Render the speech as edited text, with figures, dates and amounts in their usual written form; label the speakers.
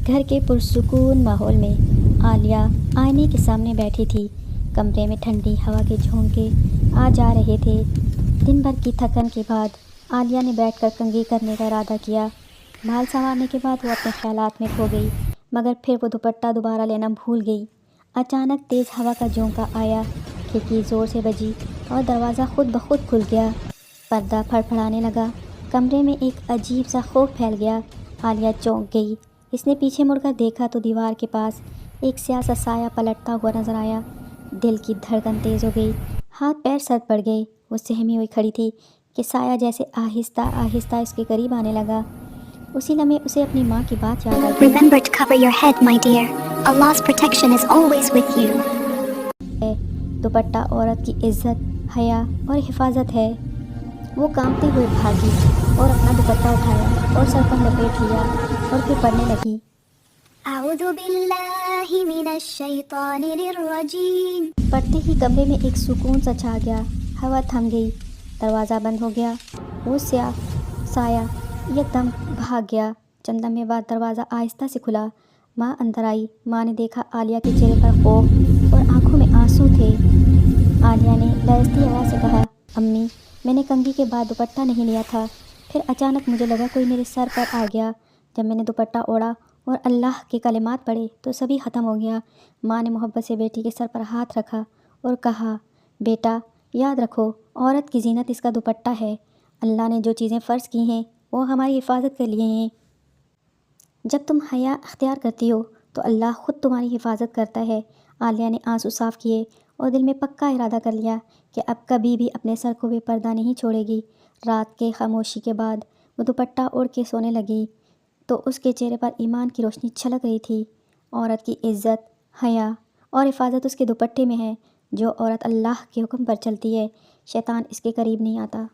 Speaker 1: گھر کے پرسکون ماحول میں عالیہ آئینے کے سامنے بیٹھی تھی۔ کمرے میں ٹھنڈی ہوا کے جھونکے آ جا رہے تھے۔ دن بھر کی تھکن کے بعد عالیہ نے بیٹھ کر کنگھی کرنے کا ارادہ کیا۔ بال سنوارنے کے بعد وہ اپنے خیالات میں کھو گئی، مگر پھر وہ دوپٹہ دوبارہ لینا بھول گئی۔ اچانک تیز ہوا کا جھونکا آیا، کھڑکی زور سے بجی اور دروازہ خود بخود کھل گیا۔ پردہ پھڑپھڑانے لگا، کمرے میں ایک عجیب سا خوف پھیل گیا۔ عالیہ چونک گئی۔ اس نے پیچھے مڑ کر دیکھا تو دیوار کے پاس ایک سیاہ سا سایہ پلٹتا ہوا نظر آیا۔ دل کی دھڑکن تیز ہو گئی، ہاتھ پیر سرد پڑ گئے۔ وہ سہمی ہوئی کھڑی تھی کہ سایہ جیسے آہستہ آہستہ اس کے قریب آنے لگا۔ اسی لمحے اسے اپنی ماں کی بات یاد آ گئی۔
Speaker 2: Remember to cover your head, my dear. Allah's protection is always with you.
Speaker 1: دوپٹہ عورت کی عزت، حیا اور حفاظت ہے۔ وہ کانپتے ہوئے بھاگی اور اپنا دوپٹہ اٹھایا اور سر پر لپیٹ لیا اور پھر پڑھنے لگی۔
Speaker 2: اعوذ باللہ من الشیطان الرجیم۔
Speaker 1: پڑھتے ہی کمرے میں ایک سکون سا چھا گیا، ہوا تھم گئی، دروازہ بند ہو گیا۔ وہ سایہ یکدم بھاگ گیا۔ چند لمحے بعد دروازہ آہستہ سے کھلا۔ ماں اندر آئی۔ ماں نے دیکھا عالیہ کے چہرے پر خوف اور آنکھوں میں آنسو تھے۔ عالیہ نے لرزتی آواز سے کہا، امی، میں نے کنگھی کے بعد دوپٹہ نہیں لیا تھا، پھر اچانک مجھے لگا کوئی میرے سر پر آ گیا۔ جب میں نے دوپٹہ اوڑھا اور اللہ کے کلمات پڑھے تو سبھی ختم ہو گیا۔ ماں نے محبت سے بیٹی کے سر پر ہاتھ رکھا اور کہا، بیٹا یاد رکھو، عورت کی زینت اس کا دوپٹہ ہے۔ اللہ نے جو چیزیں فرض کی ہیں وہ ہماری حفاظت کے لیے ہیں۔ جب تم حیا اختیار کرتی ہو تو اللہ خود تمہاری حفاظت کرتا ہے۔ عالیہ نے آنسو صاف کیے اور دل میں پکا ارادہ کر لیا کہ اب کبھی بھی اپنے سر کو بے پردہ نہیں چھوڑے گی۔ رات کے خاموشی کے بعد وہ دوپٹہ اوڑھ کے سونے لگی تو اس کے چہرے پر ایمان کی روشنی چھلک رہی تھی۔ عورت کی عزت، حیا اور حفاظت اس کے دوپٹے میں ہے۔ جو عورت اللہ کے حکم پر چلتی ہے، شیطان اس کے قریب نہیں آتا۔